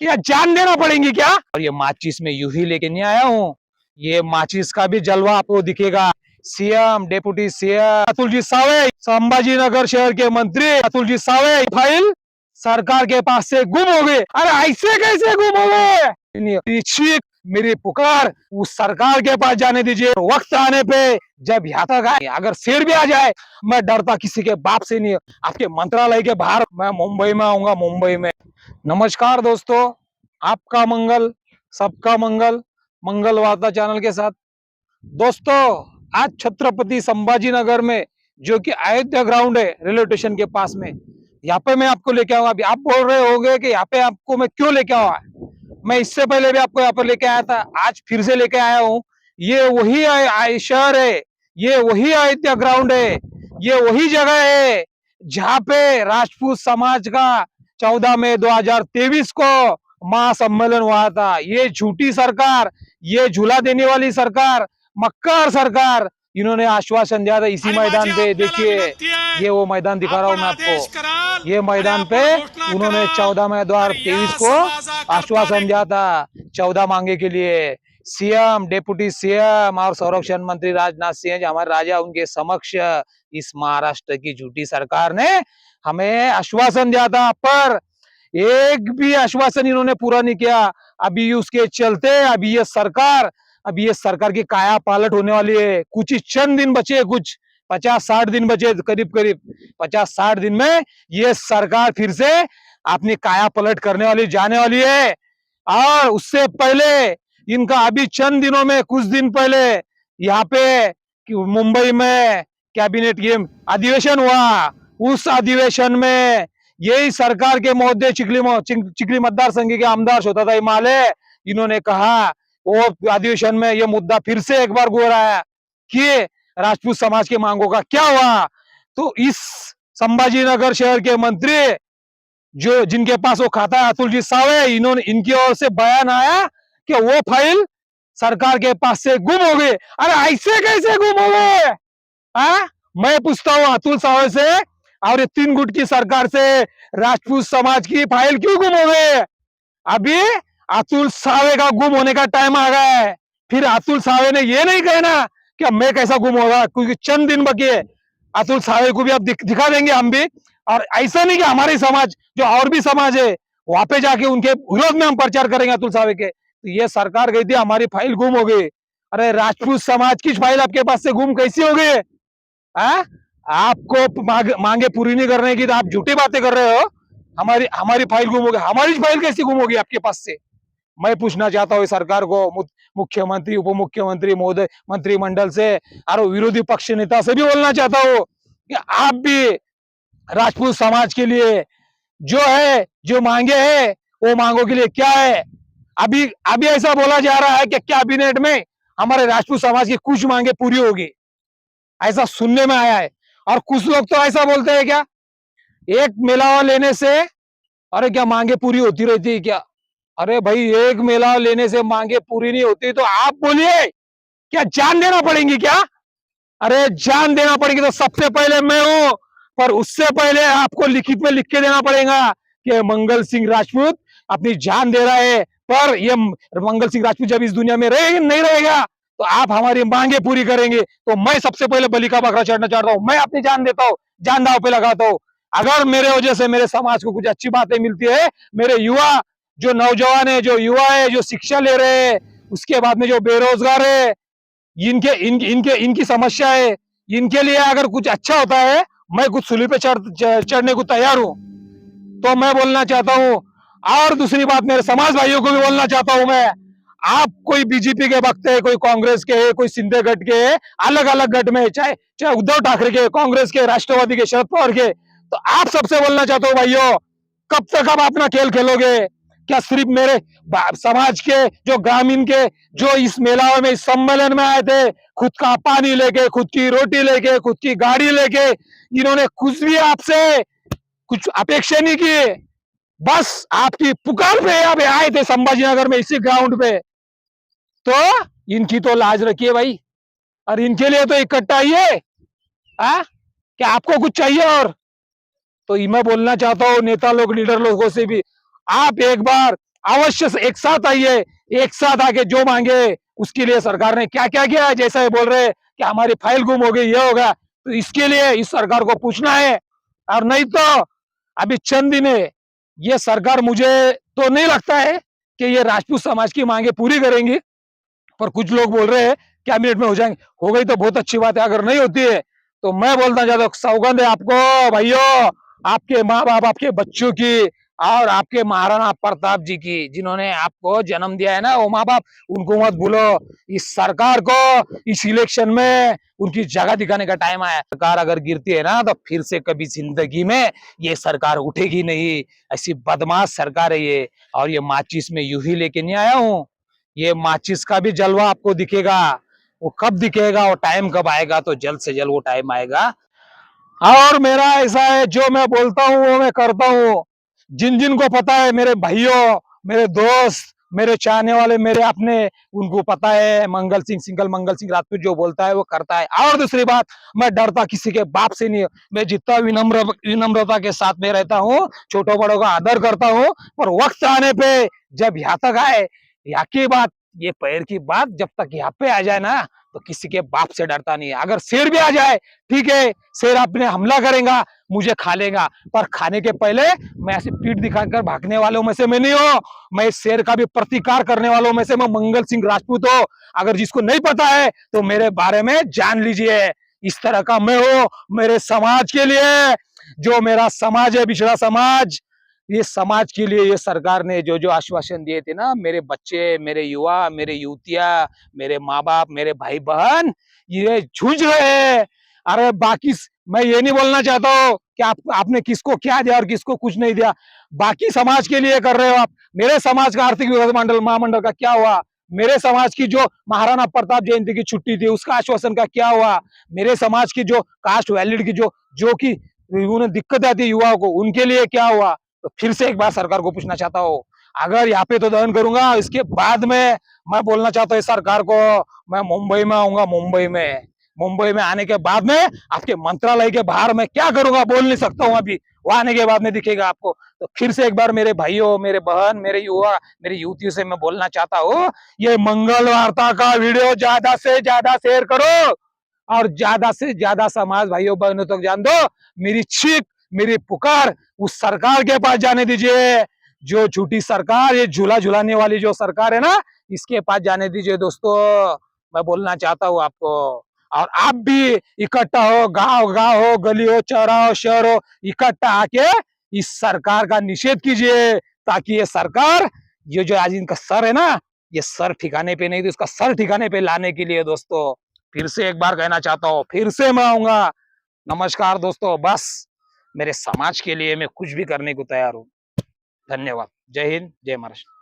या जान देना पड़ेंगी क्या? और ये माचिस में यूं ही लेके नहीं आया हूँ, ये माचिस का भी जलवा आपको दिखेगा। CM, deputy CM Atul ji Save, Sambhajinagar शहर के मंत्री अतुल जी सावे फाइल सरकार के पास से गुम हो गए। अरे ऐसे कैसे गुम हो गए? चीख मेरी पुकार उस सरकार के पास जाने दीजिए। वक्त आने पे जब यहाँ तक आए, अगर सिर भी आ जाए, मैं डरता किसी के बाप से नहीं। आपके मंत्रालय के बाहर मैं मुंबई में आऊंगा, मुंबई में। नमस्कार दोस्तों, आपका मंगल, सबका मंगल, मंगल वार्ता चैनल के साथ। दोस्तों, आज छत्रपति संभाजीनगर में, जो कि अयोध्या ग्राउंड है रेलवे स्टेशन के पास में, यहाँ पे मैं आपको लेके आऊंगा। अभी आप बोल रहे होंगे कि यहाँ पे आपको मैं क्यों लेके आऊंगा? मैं इससे पहले भी आपको यहाँ पर लेके आया था, आज फिर से लेके आया हूँ। ये वही शहर है, ये वही अयोध्या ग्राउंड है, ये वही जगह है जहाँ पे राजपूत समाज का 14 मई 2023 को महासम्मेलन हुआ था। ये झूठी सरकार, ये झूला देने वाली सरकार, मक्कार सरकार, इन्होंने आश्वासन दिया था इसी मैदान पे। देखिए, ये वो मैदान दिखा रहा हूं मैं आपको। ये मैदान पे उन्होंने 14 मई 2023 को आश्वासन दिया था 14 मांगे के लिए। सीएम, डेप्यूटी सीएम और संरक्षण मंत्री राजनाथ सिंह, हमारे राजा, उनके समक्ष इस महाराष्ट्र की झूठी सरकार ने हमें आश्वासन दिया था, पर एक भी आश्वासन इन्होंने पूरा नहीं किया। अभी उसके चलते अभी ये सरकार की काया पालट होने वाली है। कुछ ही चंद दिन बचे, कुछ 50-60 दिन बचे, करीब करीब 50-60 दिन में ये सरकार फिर से अपनी काया पलट करने वाली, जाने वाली है। और उससे पहले इनका अभी चंद दिनों में, कुछ दिन पहले यहाँ पे मुंबई में कैबिनेट ये अधिवेशन हुआ। उस अधिवेशन में यही सरकार के महोदय चिखली मतदार संघ के आमदार शोधाता हिमालय, इन्होंने कहा, वो अधिवेशन में ये मुद्दा फिर से एक बार दोहराया कि राजपूत समाज की मांगों का क्या हुआ। तो इस संभाजीनगर शहर के मंत्री, जो जिनके पास वो खाता है, अतुल जी सावे, इन्होंने, इनकी ओर से बयान आया कि वो फाइल सरकार के पास से गुम हो गई। अरे ऐसे कैसे गुम हो गए? मैं पूछता हूँ अतुल सावे से और ये 3 गुट की सरकार से, राजपूत समाज की फाइल क्यों गुम हो गई? अभी अतुल सावे का गुम होने का टाइम आ गया है। फिर अतुल सावे ने ये नहीं कहना कि मैं कैसा गुम होगा, क्योंकि चंद दिन बाकी है। अतुल सावे को भी अब दिखा देंगे हम भी। और ऐसा नहीं कि हमारे समाज, जो और भी समाज है, वहां पे जाके उनके विरोध में हम प्रचार करेंगे अतुल सावे के। तो ये सरकार गई थी, हमारी फाइल गुम हो गई। अरे राजपूत समाज की फाइल आपके पास से गुम कैसी हो गई? आपको मांगे पूरी नहीं करने की तो आप झूठी बातें कर रहे हो। हमारी फाइल गुम हो गई। हमारी फाइल कैसी गुम होगी आपके पास से? मैं पूछना चाहता हूँ सरकार को, मुख्यमंत्री, उप मुख्यमंत्री महोदय, मंत्रिमंडल से और विरोधी पक्ष नेता से भी बोलना चाहता हूँ कि आप भी राजपूत समाज के लिए जो है, जो मांगे है, वो मांगों के लिए क्या है? अभी अभी ऐसा बोला जा रहा है कि कैबिनेट में हमारे राजपूत समाज की कुछ मांगे पूरी होगी, ऐसा सुनने में आया है। और कुछ लोग तो ऐसा बोलते हैं क्या, एक मेलावा लेने से अरे क्या मांगे पूरी होती रहती है क्या? अरे भाई, एक मेला लेने से मांगे पूरी नहीं होती तो आप बोलिए क्या जान देना पड़ेगी क्या? अरे जान देना पड़ेगी तो सबसे पहले मैं हूं, पर उससे पहले आपको लिखित में लिख के देना पड़ेगा कि मंगल सिंह राजपूत अपनी जान दे रहा है। पर ये मंगल सिंह राजपूत जब इस दुनिया में नहीं रहेगा तो आप हमारी मांगे पूरी करेंगे। तो मैं सबसे पहले बलि का बकरा चढ़ना चाहता हूँ, मैं अपनी जान देता हूँ, जान दाव पे लगाता हूँ। अगर मेरे वजह से मेरे समाज को कुछ अच्छी बातें मिलती है, मेरे युवा, जो नौजवान है, जो युवा है, जो शिक्षा ले रहे हैं, उसके बाद में जो बेरोजगार है, इनकी समस्या है, इनके लिए अगर कुछ अच्छा होता है, मैं कुछ सूली पे चढ़ने को तैयार हूं। तो मैं बोलना चाहता हूं, और दूसरी बात मेरे समाज भाइयों को भी बोलना चाहता हूं मैं, आप कोई बीजेपी के वक्त है, कोई कांग्रेस के है, कोई शिंदे गट के है, अलग अलग गट में, चाहे उद्धव ठाकरे के, कांग्रेस के, राष्ट्रवादी के, शरद पवार के, तो आप सबसे बोलना चाहता हूं भाइयों, कब तक आप अपना खेल खेलोगे? क्या सिर्फ मेरे समाज के, जो ग्रामीण के, जो इस मेला में, इस सम्मेलन में आए थे, खुद का पानी लेके, खुद की रोटी लेके, खुद की गाड़ी लेके, इन्होंने कुछ भी आपसे कुछ अपेक्षा नहीं की, बस आपकी पुकार पे यहाँ पे आए थे संभाजीनगर में, इसी ग्राउंड पे। तो इनकी तो लाज रखिए भाई, और इनके लिए तो इकट्ठा आइए। क्या आपको कुछ चाहिए? और तो मैं बोलना चाहता हूँ नेता लोग, लीडर लोगों से भी, आप एक बार अवश्य से एक साथ आइए, एक साथ आके जो मांगे उसके लिए सरकार ने क्या क्या किया है। जैसा ये बोल रहे हैं कि हमारी फाइल गुम हो गई, ये हो गया, तो इसके लिए इस सरकार को पूछना है। और नहीं तो अभी चंद दिन है, ये सरकार मुझे तो नहीं लगता है कि ये राजपूत समाज की मांगे पूरी करेंगी, पर कुछ लोग बोल रहे हैं कैबिनेट में हो जाएंगे। हो गई तो बहुत अच्छी बात है, अगर नहीं होती है तो मैं बोलना चाहता हूँ, सौगंध है आपको भाइयों, आपके माँ बाप, आपके बच्चों की, और आपके महाराणा प्रताप जी की, जिन्होंने आपको जन्म दिया है ना, वो माँ बाप, उनको मत भूलो। इस सरकार को इस इलेक्शन में उनकी जगह दिखाने का टाइम आया। सरकार अगर गिरती है ना तो फिर से कभी जिंदगी में ये सरकार उठेगी नहीं। ऐसी बदमाश सरकार है ये। और ये माचिस में यूं ही लेके नहीं आया हूँ, ये माचिस का भी जलवा आपको दिखेगा। वो कब दिखेगा, वो टाइम कब आएगा, तो जल्द से जल्द वो टाइम आएगा। और मेरा ऐसा है, जो मैं बोलता हूँ वो मैं करता हूँ। जिन जिन को पता है, मेरे भाइयों, मेरे दोस्त, मेरे चाहने वाले, मेरे अपने, उनको पता है मंगल सिंह, सिंगल मंगल सिंह राजपूत जो बोलता है वो करता है। और दूसरी बात, मैं डरता किसी के बाप से नहीं। मैं जितना विनम्रता के साथ में रहता हूँ, छोटों बड़ों का आदर करता हूँ, पर वक्त आने पे जब यहाँ तक आए, यहाँ की बात, ये पैर की बात जब तक यहाँ पे आ जाए ना, तो किसी के बाप से डरता नहीं है। अगर शेर भी आ जाए, ठीक है, शेर अपने हमला करेगा, मुझे खा लेगा, पर खाने के पहले मैं ऐसे पीठ दिखाकर भागने वालों में से मैं नहीं हूं। मैं शेर का भी प्रतिकार करने वालों में से मैं मंगल सिंह राजपूत हूं। अगर जिसको नहीं पता है तो मेरे बारे में जान लीजिए। इस तरह का मैं हूं मेरे समाज के लिए। जो मेरा समाज है, पिछड़ा समाज, ये समाज के लिए ये सरकार ने जो जो आश्वासन दिए थे ना, मेरे बच्चे, मेरे युवा, मेरे युवतियां, मेरे माँ बाप, मेरे भाई बहन, ये जूझ रहे हैं। अरे बाकी मैं ये नहीं बोलना चाहता हूँ कि आपने किसको क्या दिया और किसको कुछ नहीं दिया। बाकी समाज के लिए कर रहे हो आप। मेरे समाज का आर्थिक विकास मंडल महामंडल का क्या हुआ? मेरे समाज की जो महाराणा प्रताप जयंती की छुट्टी थी उसका आश्वासन का क्या हुआ? मेरे समाज की जो कास्ट वैलिड की जो कि उन्हें दिक्कत आती है युवाओं को, उनके लिए क्या हुआ? तो फिर से एक बार सरकार को पूछना चाहता हूँ। अगर यहाँ पे तो दहन करूंगा, इसके बाद में मैं बोलना चाहता हूँ सरकार को, मैं मुंबई में आऊंगा। मुंबई में आने के बाद में आपके मंत्रालय के बाहर मैं क्या करूंगा बोल नहीं सकता हूँ अभी। वो आने के बाद में दिखेगा आपको। तो फिर से एक बार मेरे भाइयों, मेरे बहन, मेरे युवा, मेरी युवतियों से मैं बोलना चाहता हूँ, ये मंगल वार्ता का वीडियो ज्यादा से ज्यादा शेयर करो और ज्यादा से ज्यादा समाज भाइयों बहनों तक जान दो। मेरी चीख, मेरी पुकार उस सरकार के पास जाने दीजिए। जो झूठी सरकार, ये झूला झुलाने वाली जो सरकार है ना, इसके पास जाने दीजिए दोस्तों। मैं बोलना चाहता हूँ आपको। और आप भी इकट्ठा हो, गांव गांव हो, गली हो, चौराहा हो, शहर हो, इकट्ठा आके इस सरकार का निषेध कीजिए, ताकि ये सरकार, ये जो आज इनका सर है ना, ये सर ठिकाने पे नहीं, तो इसका सर ठिकाने पे लाने के लिए दोस्तों फिर से एक बार कहना चाहता हूँ, फिर से मैं आऊंगा। नमस्कार दोस्तों, बस मेरे समाज के लिए मैं कुछ भी करने को तैयार हूँ। धन्यवाद। जय हिंद, जय महाराष्ट्र।